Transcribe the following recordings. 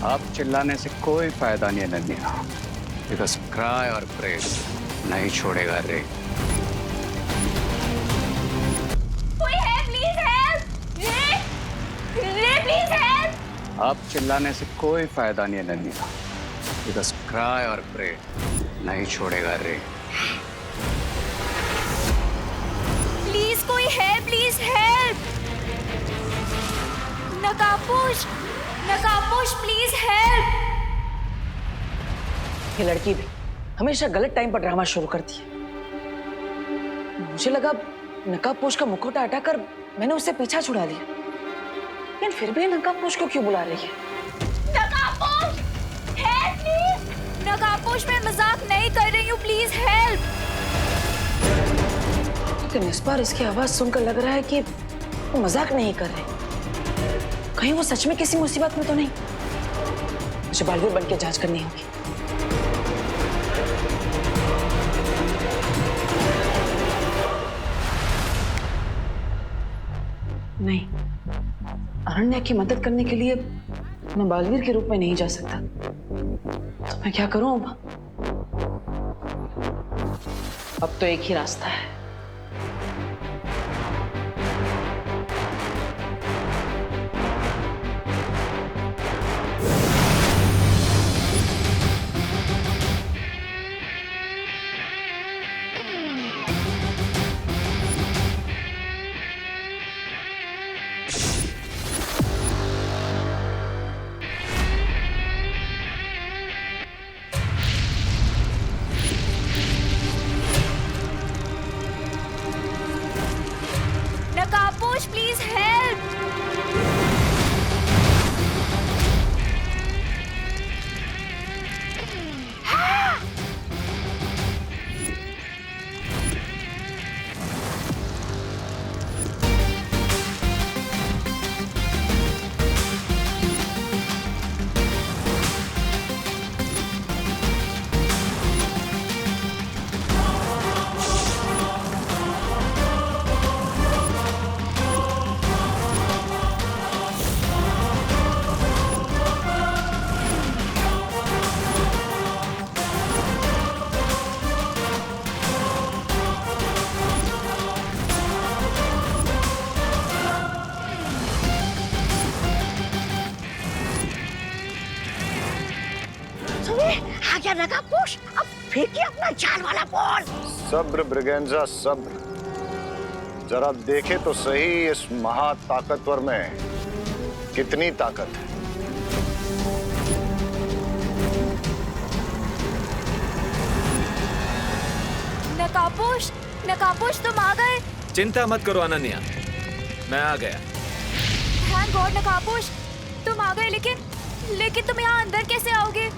अब चिल्लाने से कोई फायदा नहीं है नन्या, बिकॉज क्राई और प्रे नहीं छोड़ेगा रे। कोई है, प्लीज हेल्प! रे प्लीज हेल्प! अब चिल्लाने से कोई फायदा नहीं है नन्या, बिकॉज क्राई और प्रे नहीं छोड़ेगा रे। प्लीज कोई है, प्लीज हेल्प! नकाबपोश, नकाबपोश प्लीज हेल्प! ये लड़की भी हमेशा गलत टाइम पर ड्रामा शुरू करती है। मुझे लगा नकाबपोश का मुखौटा हटाकर मैंने उससे पीछा छुड़ा लिया, लेकिन फिर भी नकाबपोश को क्यों बुला रही है? नकाबपोश, हेल्प प्लीज! नकाबपोश मैं मजाक नहीं कर रही हूँ, प्लीज हेल्प! लेकिन इस बार इसकी आवाज सुनकर लग रहा है कि वो मजाक नहीं कर रहे। कहीं वो सच में किसी मुसीबत में तो नहीं? मुझे बालवीर बन के जांच करनी होगी। नहीं, अरण्या की मदद करने के लिए मैं बालवीर के रूप में नहीं जा सकता। तो मैं क्या करूं अब तो एक ही रास्ता है। नकाबपोश प्लीज हेल्प! आ गया नकाबपोश, अब फेंकिए अपना जाल वाला बॉल। सब्र ब्रिगेंजा सब्र, जरा देखे तो सही इस महाताकतवर में कितनी ताकत है। नकाबपोश, नकाबपोश तुम आ गए। चिंता मत करो अनन्या, मैं आ गया। थैंक गॉड नकाबपोश, तुम आ गए। लेकिन तुम यहाँ अंदर कैसे आओगे?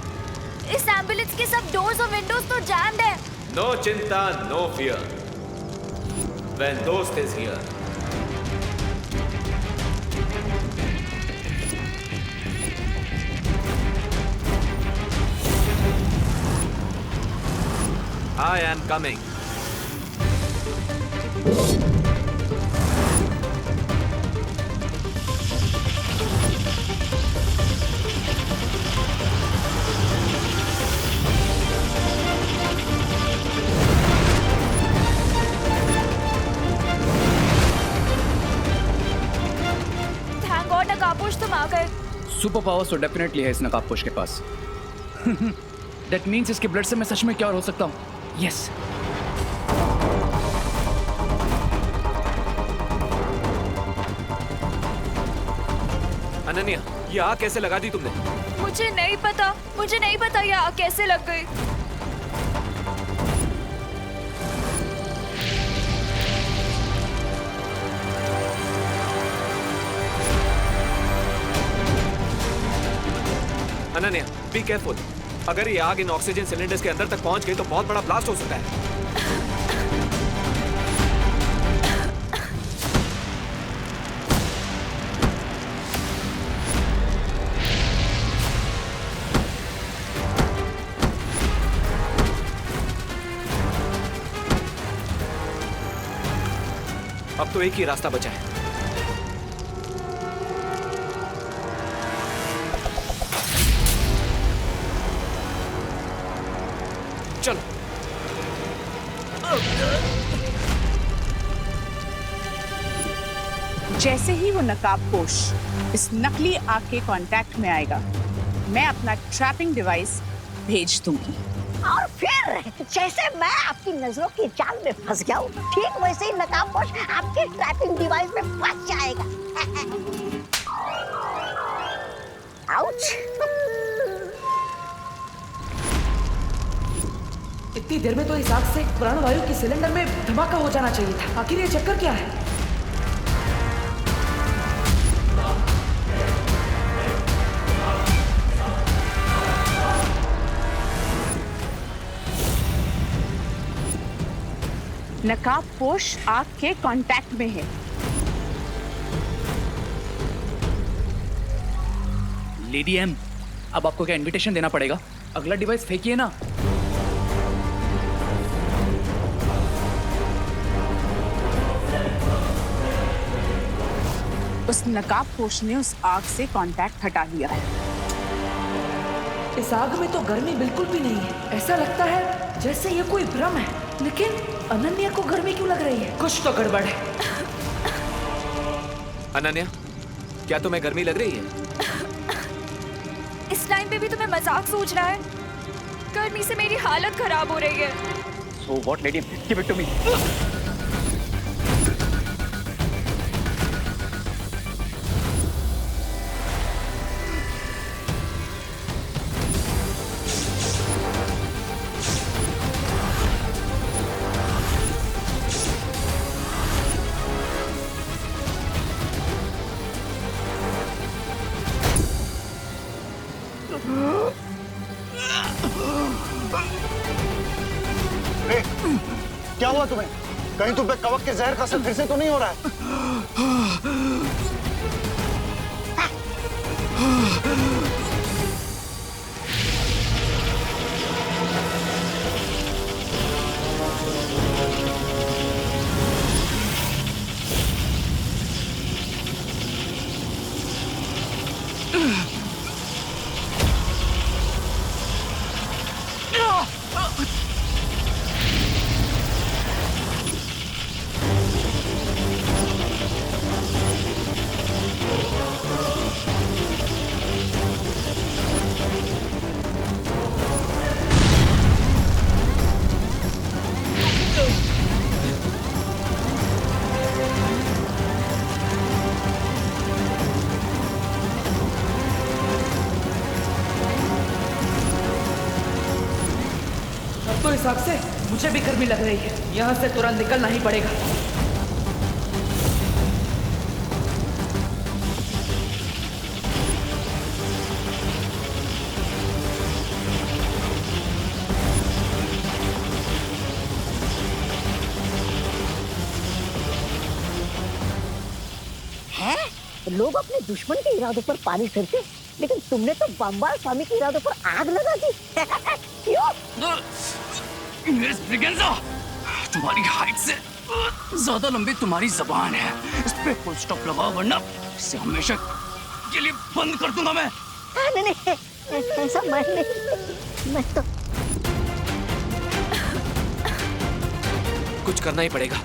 इस एम्बुलेंस के सब डोर्स और विंडोज तो जैम्ड है। नो चिंता, नो फियर, व्हेन दोस्त is here. I am coming. Thank God नकाबपोश तुम आ गए। सुपर पावर्स तो डेफिनेटली है इस नकाबपोश के पास। दैट मीन्स इसके ब्लड से मैं सच में क्या हो सकता हूँ। यस। अनन्या, ये आग कैसे लगा दी तुमने? मुझे नहीं पता ये आग कैसे लग गई। Ananya, be careful. अगर ये आग इन ऑक्सीजन सिलेंडर्स के अंदर तक पहुंच गई तो बहुत बड़ा ब्लास्ट हो सकता है। अब तो एक ही रास्ता बचा है। चलो। जैसे ही वो नकाबपोश इस नकली आग के कांटेक्ट में आएगा, मैं अपना ट्रैपिंग डिवाइस भेज दूंगी। और फिर जैसे मैं आपकी नजरों की जाल में फंस गया हूँ, ठीक वैसे ही नकाबपोश आपके ट्रैपिंग डिवाइस में फंस जाएगा। आउच। इतनी देर में तो इस आग से प्राणवायु की सिलेंडर में धमाका हो जाना चाहिए था। आखिर ये चक्कर क्या है? नकाबपोश आग के कांटेक्ट में है। लेडी एम, अब आपको क्या इनविटेशन देना पड़ेगा? अगला डिवाइस फेंकिए ना। उस नकाबपोश ने उस आग से कांटेक्ट हटा लिया है। इस आग में तो गर्मी बिल्कुल भी नहीं है। ऐसा लगता है जैसे ये कोई भ्रम है। लेकिन अनन्या को गर्मी क्यों लग रही है? कुछ तो गड़बड़ है। अनन्या, क्या तुम्हें गर्मी लग रही है? इस टाइम पे भी तुम्हें मजाक सूझ रहा है? गर्मी से मेरी हालत खराब हो रही है। So what, lady? Give it to me. क्या हुआ तुम्हें? कहीं तुम पे कवक के जहर का असर फिर से तो नहीं हो रहा है? तो इस आग से मुझे भी गर्मी लग रही है। यहाँ से तुरंत निकलना ही पड़ेगा। है? लोग अपने दुश्मन के इरादों पर पानी फिरते, लेकिन तुमने तो बम्बाल स्वामी के इरादों पर आग लगा दी। क्यों? मिस ब्रिगेंजा, तुम्हारी हाइट से ज्यादा लंबी तुम्हारी जबान है। इस पे फुल स्टॉप लगाओ, वरना इसे हमेशा के लिए बंद कर दूंगा मैं। नहीं नहीं, ऐसा मैं नहीं, मैं तो कुछ करना ही पड़ेगा।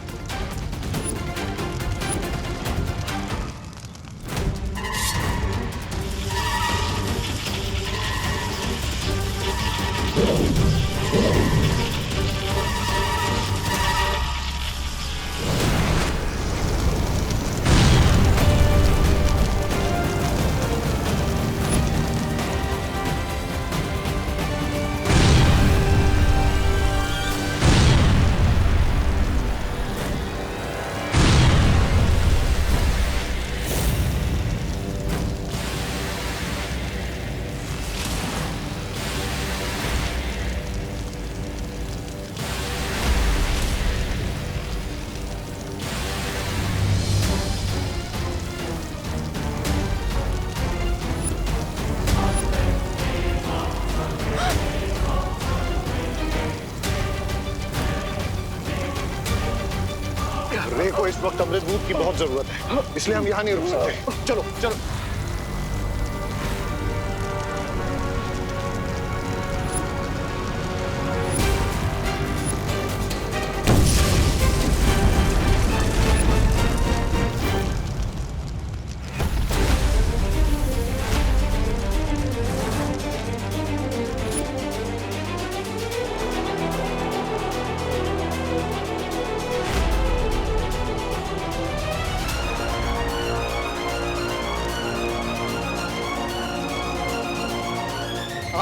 रे को इस वक्त अमृत दूध की बहुत जरूरत है, इसलिए हम यहाँ नहीं रुक सकते। चलो चलो।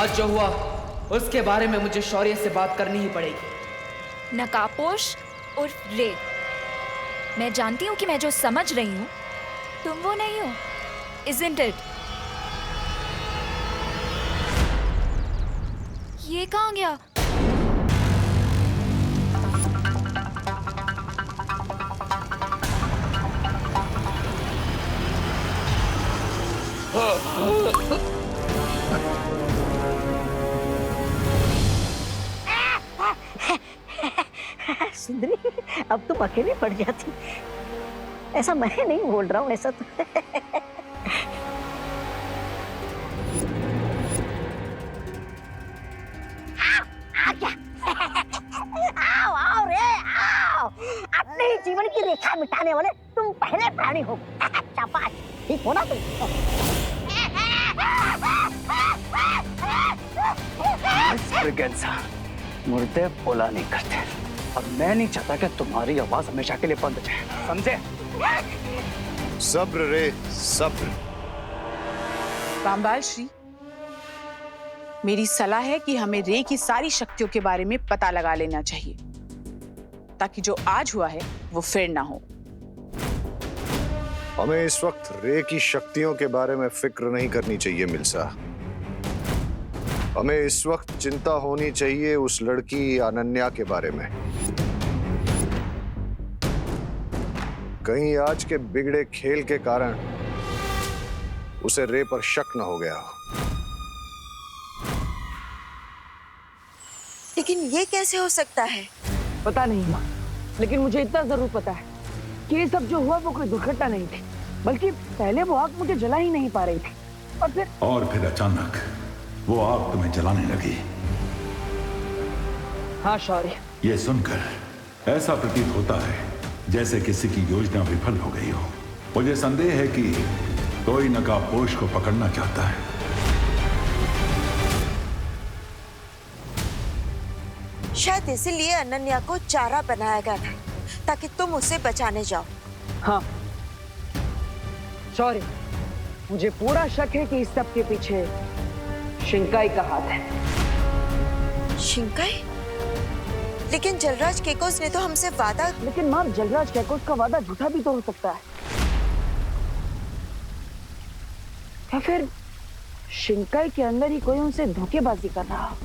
आज जो हुआ उसके बारे में मुझे शौर्य से बात करनी ही पड़ेगी। नकाबपोश और रे, मैं जानती हूँ कि मैं जो समझ रही हूँ तुम वो नहीं हो, isn't it? ये कहाँ गया? सुंदरी, अब तुम अकेली पड़ जाती। ऐसा मैं नहीं बोल रहा हूँ, ऐसा तो आओ आओ रे आओ, अपने ही जीवन की रेखा मिटाने वाले तुम पहले प्राणी हो। शाबाश, ठीक हो ना तुम? मुर्दे बोला नहीं करते और मैं नहीं चाहता कि तुम्हारी आवाज हमेशा के लिए बंद हो जाए, समझे? सब्र रे सब्र। बाम्बाल श्री, मेरी सलाह है कि हमें रे की सारी शक्तियों के बारे में पता लगा लेना चाहिए ताकि जो आज हुआ है वो फिर ना हो। हमें इस वक्त रे की शक्तियों के बारे में फिक्र नहीं करनी चाहिए मिल्सा। हमें इस वक्त चिंता होनी चाहिए उस लड़की अनन्या के बारे में। कहीं आज के बिगड़े खेल के कारण उसे रे पर शक न हो गया हो। लेकिन ये कैसे हो सकता है? पता नहीं माँ, लेकिन मुझे इतना जरूर पता है कि ये सब जो हुआ वो कोई दुर्घटना नहीं थी, बल्कि पहले वो आग मुझे जला ही नहीं पा रही थी और फिर अचानक वो आग तुम्हें जलाने लगी। हाँ शौर्य, ये सुनकर ऐसा प्रतीत होता है जैसे किसी की योजना विफल हो गई हो। मुझे संदेह है कि कोई नकाबपोश को पकड़ना चाहता है। शायद इसीलिए अनन्या को चारा बनाया गया था ताकि तुम उसे बचाने जाओ। हाँ शौर्य, मुझे पूरा शक है कि इस सब के पीछे शिंकाई का हाथ है। शिंकाई? लेकिन जलराज केकोस ने तो हमसे वादा। लेकिन मां, जलराज केकोस का वादा झूठा भी तो हो सकता है। या फिर शिंकाई के अंदर ही कोई उनसे धोखेबाजी कर रहा हो।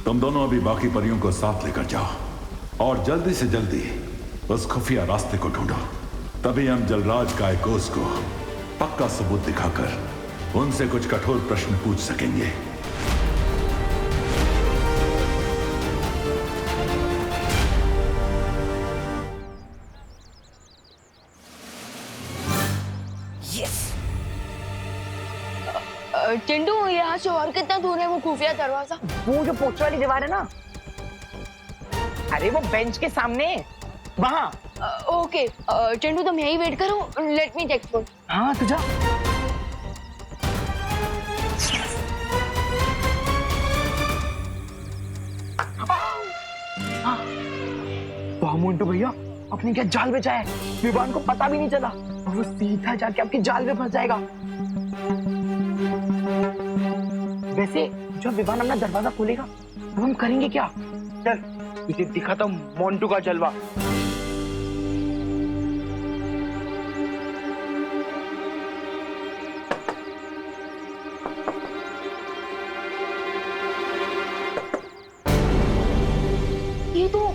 तुम दोनों अभी बाकी परियों को साथ लेकर जाओ और जल्दी से जल्दी उस खुफिया रास्ते को ढूंढो। तभी हम जलराज कायकोस को पक्का सबूत दिखाकर उनसे कुछ कठोर प्रश्न पूछ सकेंगे। चिंटू, यहाँ से और कितना दूर है वो खुफिया दरवाजा? वो जो पोस्ट वाली दीवार है ना, अरे वो बेंच के सामने वहाँ। ओके चिंटू, तुम यही वेट करो, लेट मी टेक फूड। हाँ तुझा। वाह मोंटू भैया, अपने क्या जाल में जाए, विवान को पता भी नहीं चला और वो सीधा जाके आपके जाल में फंस जाएगा। वैसे जब विवान अपना दरवाजा खोलेगा तो हम करेंगे क्या? चल तुझे दिखाता हूँ मोंटू का जलवा। ये तो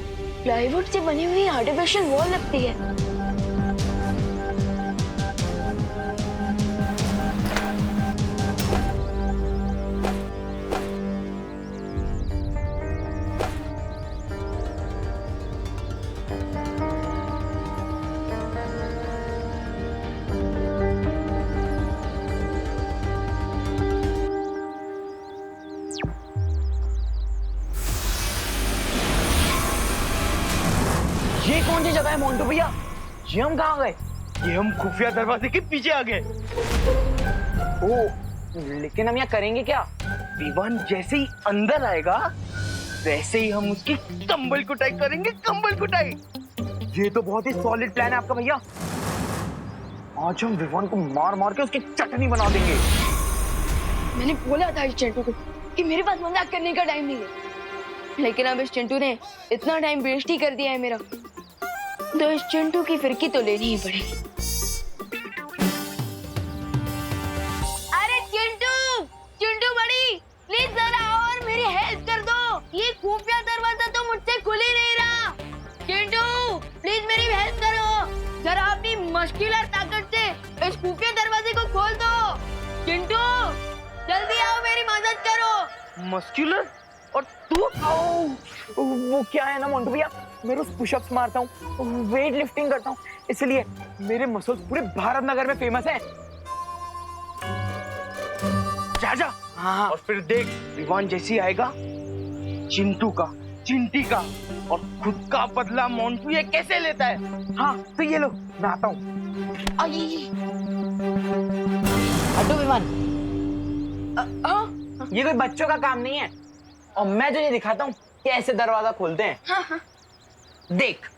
प्लाईवुड से बनी हुई आर्टिफिशियल वॉल लगती है। ये कौन सी जगह है मोंटू भैया? ये हम कहाँ गए? ये हम खुफिया दरवाजे के पीछे आ गए। ओ, लेकिन हम यहाँ करेंगे क्या? विवान जैसे ही अंदर आएगा वैसे ही हम उसकी कंबल कुटाई करेंगे, कंबल कुटाई। ये तो बहुत ही सॉलिड प्लान है आपका भैया। आज हम विवान को मार मार के उसकी चटनी बना देंगे। मैंने बोला था इस चिंटू को कि मेरे पास मजाक करने का टाइम नहीं है, लेकिन अब इस चिंटू ने इतना टाइम वेस्ट ही कर दिया है मेरा, तो इस चिंटू की फिरकी तो लेनी ही पड़ेगी। अरे चिंटू, चिंटू बड़ी, प्लीज जरा आओ और मेरी हेल्प कर दो। ये खुफिया दरवाजा तो मुझसे खुल ही नहीं रहा। चिंटू प्लीज मेरी हेल्प करो, जरा अपनी मस्कुलर ताकत से इस खुफिया दरवाजे को खोल दो। चिंटू जल्दी आओ, मेरी मदद करो। मस्कुलर? और तू? वो क्या है ना मोंटू भैया, मैं रोज पुशअप्स मारता हूँ, वेट लिफ्टिंग करता हूँ, इसलिए मेरे मसल्स पूरे भारत नगर में फेमस हैं। जा हाँ, और फिर देख विवान जैसी आएगा चिंटू का, चिंटी का और खुद का बदला मोंटू ये कैसे लेता है। हाँ तो ये लो, मैं आता हूँ। हटो विमान। ये कोई बच्चों का काम नहीं है, और मैं तुझे दिखाता हूँ कैसे दरवाजा खोलते हैं। हाँ। देख।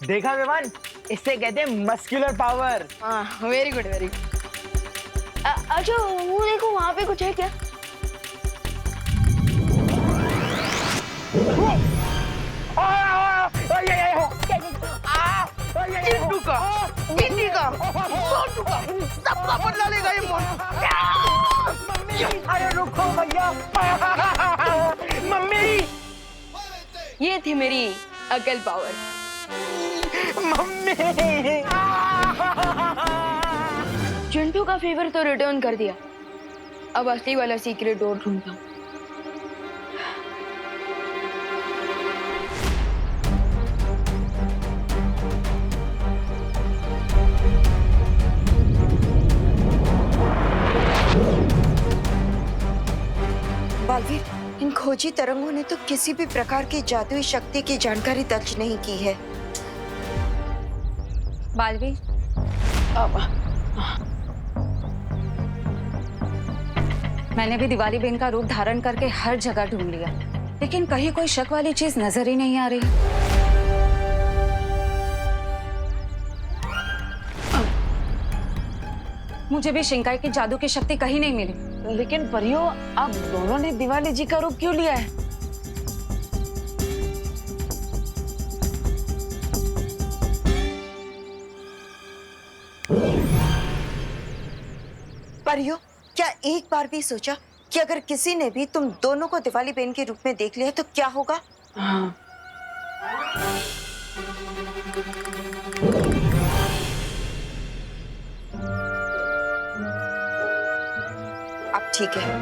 देखा विमान, इससे कहते हैं मस्कुलर पावर। हाँ वेरी गुड वेरी गुड। अच्छा वो देखो वहाँ पे कुछ है क्या? चिंटू का, चिंटी का, मोंटू का, सबका बदला लेगा ये मोंटू। अरे रुको भैया, मम्मी। ये थी मेरी अकल पावर। मम्मी। चिंटू का फेवर तो रिटर्न कर दिया, अब असली वाला सीक्रेट डोर ढूंढता हूँ। बालवीर, इन खोजी तरंगों ने तो किसी भी प्रकार की जादुई शक्ति की जानकारी दर्ज नहीं की है। बालवीर, मैंने भी दिवाली बेन का रूप धारण करके हर जगह ढूंढ लिया, लेकिन कहीं कोई शक वाली चीज नजर ही नहीं आ रही। मुझे भी शिंकाई की जादू की शक्ति कहीं नहीं मिली। लेकिन परियों, आप दोनों ने दिवाली जी का रूप क्यों लिया है? परियों, क्या एक बार भी सोचा कि अगर किसी ने भी तुम दोनों को दिवाली बेन के रूप में देख लिया तो क्या होगा? हाँ। अब ठीक है,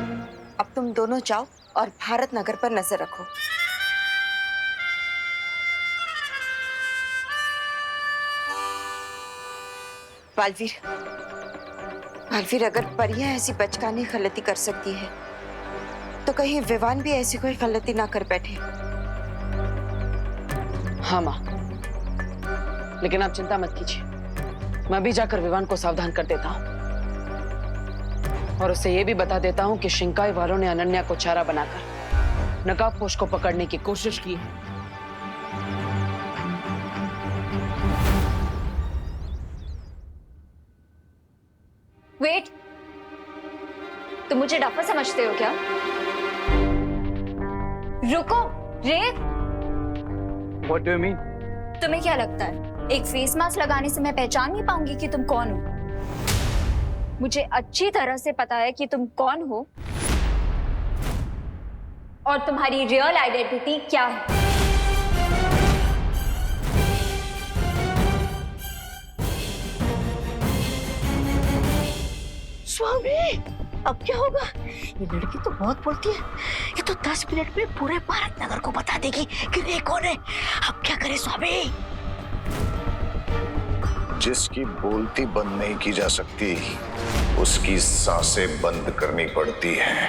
अब तुम दोनों जाओ और भारत नगर पर नजर रखो। बालवीर, बालवीर, अगर परियां ऐसी बचकानी गलती कर सकती है तो कहीं विवान भी ऐसी कोई गलती ना कर बैठे। हाँ माँ, लेकिन आप चिंता मत कीजिए, मैं भी जाकर विवान को सावधान कर देता हूँ और उसे ये भी बता देता हूँ कि शिंकाई वालों ने अनन्या को चारा बनाकर नकाबपोश को पकड़ने की कोशिश की है। वेट, तुम मुझे डफर समझते हो क्या? रुको, रेत। What do you mean? तुम्हें क्या लगता है एक फेस मास्क लगाने से मैं पहचान नहीं पाऊंगी कि तुम कौन हो? मुझे अच्छी तरह से पता है कि तुम कौन हो और तुम्हारी रियल आइडेंटिटी क्या है। स्वामी, अब क्या होगा? ये लड़की तो बहुत बोलती है, ये तो 10 मिनट में पूरे भारत नगर को बता देगी कि रे कौन है। अब क्या करे स्वामी? जिसकी बोलती बंद नहीं की जा सकती, उसकी सांसें बंद करनी पड़ती हैं।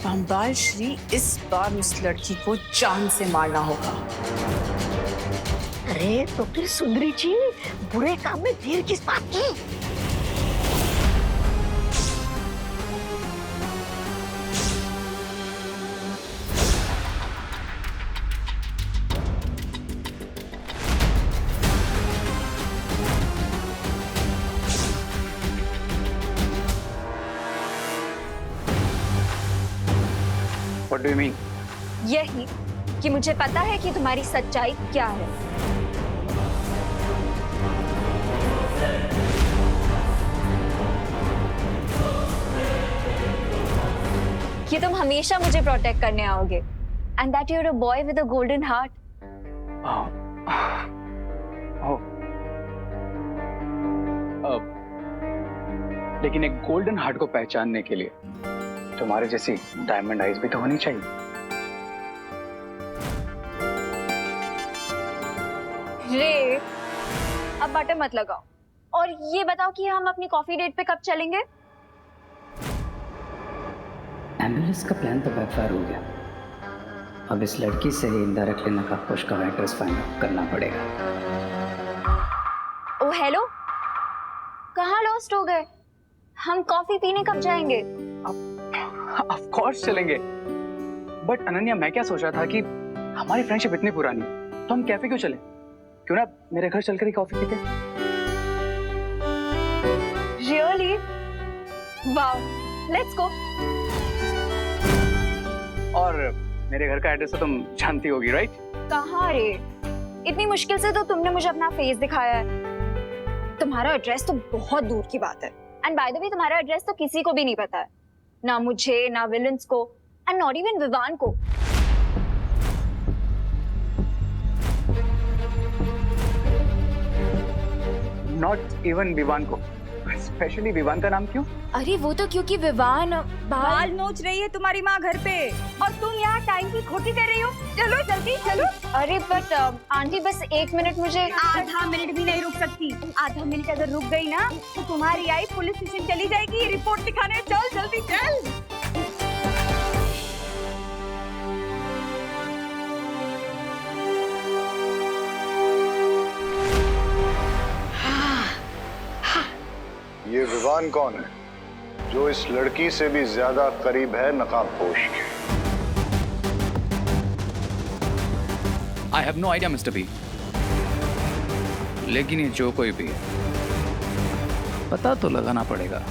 बम्बाल श्री, इस बार उस लड़की को जान से मारना होगा। अरे तो फिर सुंदरी जी, बुरे काम में देर किस बात की? What do you mean? यही कि मुझे पता है कि तुम्हारी सच्चाई क्या है। कि तुम हमेशा मुझे प्रोटेक्ट करने आओगे and that you are a boy with a golden heart. लेकिन एक गोल्डन हार्ट को पहचानने के लिए तुम्हारे जैसी डायमंड आइज भी तो होनी चाहिए। रे, अब बटन मत लगाओ और ये बताओ कि हम अपनी कॉफी डेट पे कब चलेंगे? एम्बुलेंस का प्लान तो बैकफायर हो गया। अब इस लड़की से ही इनडायरेक्टली नकाबपोश का एड्रेस फाइंड आउट करना पड़ेगा। ओ हेलो, कहाँ लॉस्ट हो गए? हम कॉफी पीने कब जाएंगे? ऑफ कोर्स चलेंगे। बट अनन्या, मैं क्या सोच रहा था कि हमारी फ्रेंडशिप इतनी पुरानी है तो हम कैफे क्यों चले? क्यों ना मेरे घर चलकर ही कॉफी पीते? रियली? Wow, let's go. और मेरे घर का एड्रेस तो तुम जानती होगी, राइट? कहाँ रे? इतनी मुश्किल से तो तुमने मुझे अपना फेस दिखाया है। तुम्हारा एड्रेस तो बहुत दूर की बात है। एंड बाय द वे, तुम्हारा एड्रेस तो किसी को भी नहीं पता है, ना मुझे, ना विलन्स को, एंड नॉट इवन विवान को। नॉट इवन विवान को? स्पेशली विवान का नाम क्यों? अरे वो तो क्योंकि विवान बाल नोच रही है तुम्हारी माँ घर पे और तुम यहाँ टाइम की खोटी कर रही हो। चलो जल्दी चलो। अरे बट आंटी, बस 1 मिनट मुझे। आधा मिनट भी नहीं रुक सकती। आधा मिनट अगर रुक गई ना तो तुम्हारी आई पुलिस स्टेशन चली जाएगी रिपोर्ट लिखाने। चल जल्दी चल। ये विवान कौन है जो इस लड़की से भी ज्यादा करीब है नकाबपोश के? I have no idea mister B, लेकिन ये जो कोई भी है पता तो लगाना पड़ेगा।